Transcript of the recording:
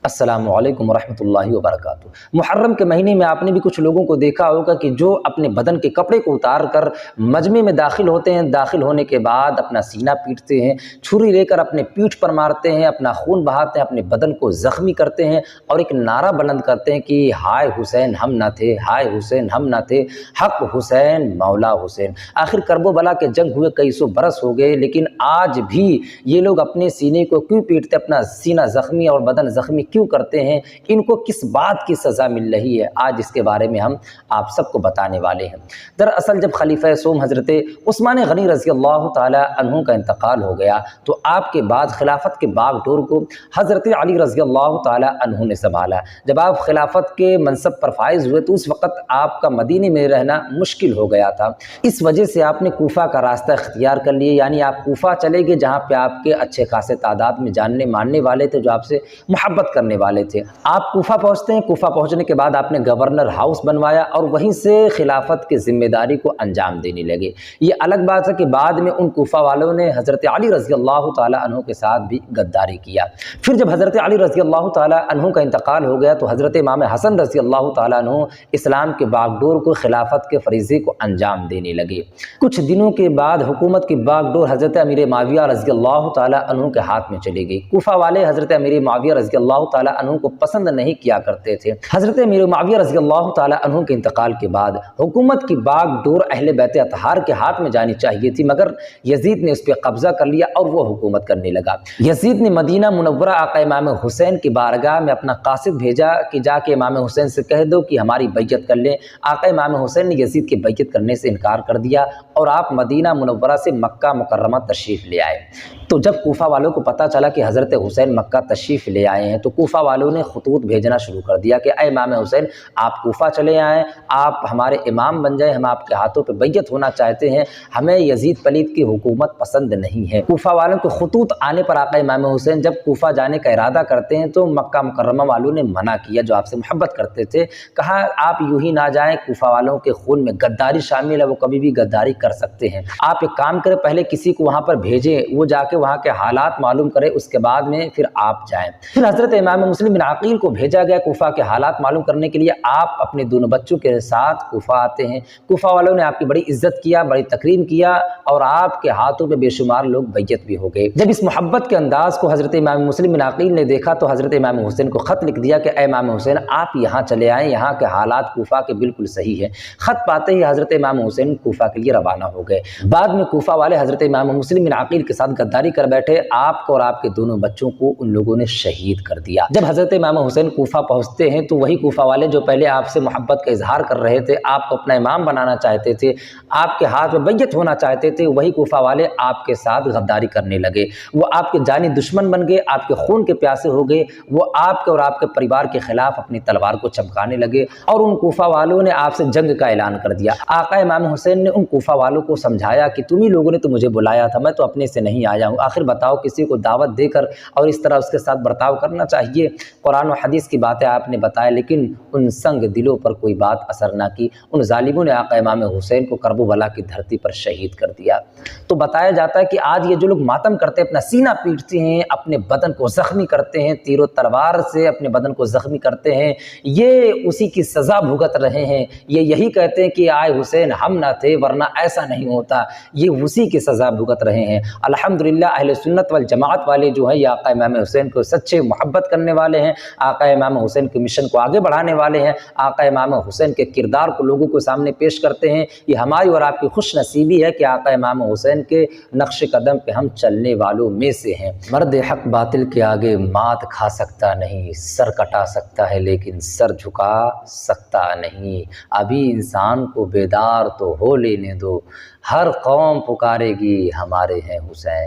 السلام علیکم ورحمۃ اللہ وبرکاتہ۔ محرم کے مہینے میں آپ نے بھی کچھ لوگوں کو دیکھا ہوگا کہ جو اپنے بدن کے کپڑے کو اتار کر مجمع میں داخل ہوتے ہیں، داخل ہونے کے بعد اپنا سینہ پیٹتے ہیں، چھری لے کر اپنے پیٹھ پر مارتے ہیں، اپنا خون بہاتے ہیں، اپنے بدن کو زخمی کرتے ہیں اور ایک نعرہ بلند کرتے ہیں کہ ہائے حسین ہم نہ تھے، ہائے حسین ہم نہ تھے، حق حسین مولا حسین۔ آخر کرب و بلا کے جنگ ہوئے کئی سو برس ہو گئے، لیکن آج بھی یہ لوگ اپنے سینے کو کیوں پیٹتے، اپنا سینہ زخمی اور بدن زخمی کیوں کرتے ہیں؟ ان کو کس بات کی سزا مل رہی ہے؟ آج اس کے بارے میں ہم آپ سب کو بتانے والے ہیں۔ دراصل جب خلیفہ سوم حضرت عثمان غنی رضی اللہ تعالی عنہ کا انتقال ہو گیا تو آپ کے بعد خلافت کے باغ ڈور کو حضرت علی رضی اللہ تعالی عنہ نے سنبھالا۔ جب آپ خلافت کے منصب پر فائز ہوئے تو اس وقت آپ کا مدینے میں رہنا مشکل ہو گیا تھا، اس وجہ سے آپ نے کوفہ کا راستہ اختیار کر لیا، یعنی آپ کوفہ چلے گئے جہاں پہ آپ کے اچھے خاصے تعداد میں جاننے ماننے والے تھے، جو آپ سے محبت کرنے والے تھے۔ آپ کوفہ پہنچتے ہیں، کوفہ پہنچنے کے بعد آپ نے گورنر ہاؤس بنوایا اور وہیں سے خلافت کی ذمہ داری کو انجام دینے لگے۔ یہ الگ بات ہے کہ بعد میں ان کوفہ والوں نے حضرت علی رضی اللہ تعالی عنہ کے ساتھ بھی غداری کیا۔ پھر جب حضرت علی رضی اللہ تعالی عنہ کا انتقال ہو گیا تو حضرت امام حسن رضی اللہ تعالی عنہ اسلام کے باغ ڈور کو، خلافت کے فریضے کو انجام دینے لگے۔ کچھ دنوں کے بعد حکومت کی باغ ڈور حضرت امیر معاویہ رضی اللہ تعالی عنہ کے ہاتھ میں چلی گئی۔ کوفہ والے حضرت امیر معاویہ رضی اللہ تعالی عنہ کو پسند نہیں کیا کرتے تھے۔ حضرت امیر معاویہ رضی اللہ تعالی عنہ کے انتقال کے بعد حکومت کی باغ ڈور اہل بیت اطہار کے ہاتھ میں جانی چاہیے تھی، مگر یزید نے اس پہ قبضہ کر لیا اور وہ حکومت کرنے لگا۔ یزید نے مدینہ منورہ آقا امام حسین کی بارگاہ میں اپنا قاصد بھیجا کہ جا کے امام حسین سے کہہ دو کہ ہماری بیعت کر لیں۔ آقا امام حسین نے یزید کی بیعت کرنے سے انکار کر دیا اور آپ مدینہ منورہ سے مکہ مکرمہ تشریف لے آئے۔ تو جب کوفہ والوں کو پتہ چلا کہ حضرت حسین مکہ تشریف لے آئے ہیں تو کوفہ والوں نے خطوط بھیجنا شروع کر دیا کہ اے امام حسین، آپ کوفہ چلے آئیں، آپ ہمارے امام بن جائیں، ہم آپ کے ہاتھوں پہ بیعت ہونا چاہتے ہیں، ہمیں یزید پلید کی حکومت پسند نہیں ہے۔ کوفہ والوں کو خطوط آنے پر آقا امام حسین جب کوفہ جانے کا ارادہ کرتے ہیں تو مکہ مکرمہ والوں نے منع کیا، جو آپ سے محبت کرتے تھے، کہا آپ یوں ہی نہ جائیں، کوفہ والوں کے خون میں غداری شامل ہے، وہ کبھی بھی غداری کر سکتے ہیں۔ آپ ایک کام کریں، پہلے کسی کو وہاں پر بھیجیں، وہ جا کے وہاں کے حالات معلوم کرے، اس کے بعد میں پھر آپ جائیں۔ پھر حضرت امام مسلم بن عقیل کو بھیجا گیا کوفہ کے حالات معلوم کرنے کے لیے۔ آپ اپنے دونوں بچوں کے ساتھ کوفہ آتے ہیں۔ کوفہ والوں نے آپ کی بڑی عزت کیا، بڑی تکریم کیا اور آپ کے ہاتھوں پہ بے شمار لوگ بیعت بھی ہو گئے۔ جب اس محبت کے انداز کو حضرت امام مسلم بن عقیل نے دیکھا تو حضرت امام حسین کو خط لکھ دیا کہ اے امام حسین، آپ یہاں چلے آئیں، یہاں کے حالات کوفہ کے بالکل صحیح ہیں۔ خط پاتے ہی حضرت امام حسین کوفہ کے لیے روانہ ہو گئے۔ بعد میں کوفہ والے حضرت امام مسلم بن عقیل کے ساتھ غداری کر بیٹھے، آپ کو اور آپ کے دونوں بچوں کو ان لوگوں نے شہید کر دیا۔ جب حضرت امام حسین کوفہ پہنچتے ہیں تو وہی کوفہ والے جو پہلے آپ سے محبت کا اظہار کر رہے تھے، آپ کو اپنا امام بنانا چاہتے تھے، آپ کے ہاتھ میں بیعت ہونا چاہتے تھے، وہی کوفہ والے آپ کے ساتھ غداری کرنے لگے۔ وہ آپ کے جانی دشمن بن گئے، آپ کے خون کے پیاسے ہو گئے، وہ آپ کے اور آپ کے پریوار کے خلاف اپنی تلوار کو چمکانے لگے اور ان کوفہ والوں نے آپ سے جنگ کا اعلان کر دیا۔ آقا امام حسین نے ان کوفہ والوں کو سمجھایا کہ تم ہی لوگوں نے تو مجھے بلایا تھا، میں تو اپنے سے نہیں آیا ہوں، آخر بتاؤ کسی کو دعوت دے کر اور اس طرح اس کے ساتھ برتاؤ کرنا چاہیے؟ قرآن و حدیث کی باتیں آپ نے بتائیں، لیکن ان سنگ دلوں پر کوئی بات اثر نہ کی۔ ان ظالموں نے آقا امام حسین کو کرب و بلا کی دھرتی پر شہید کر دیا۔ تو بتایا جاتا ہے کہ آج یہ جو لوگ ماتم کرتے ہیں، اپنا سینہ پیٹتے ہیں، اپنے بدن کو زخمی کرتے ہیں، تیر و تلوار سے اپنے بدن کو زخمی کرتے ہیں، یہ اسی کی سزا بھگت رہے ہیں۔ یہ یہی کہتے ہیں کہ آئے حسین ہم نہ تھے ورنہ ایسا نہیں ہوتا، یہ اسی کی سزا بھگت رہے ہیں۔ الحمدللہ اہل سنت والجماعت والے جو ہیں یہ آقا امام حسین کو سچے محبت کرنے والے ہیں، آقا امام حسین کے مشن کو آگے بڑھانے والے ہیں، آقا امام حسین کے کردار کو لوگوں کو سامنے پیش کرتے ہیں۔ یہ ہماری اور آپ کی خوش نصیبی ہے کہ آقا امام حسین کے نقش قدم پہ ہم چلنے والوں میں سے ہیں۔ مرد حق باطل کے آگے مات کھا سکتا نہیں، سر کٹا سکتا ہے لیکن سر جھکا سکتا نہیں۔ ابھی انسان کو بیدار تو ہو لینے دو، ہر قوم پکارے گی ہمارے ہیں حسین۔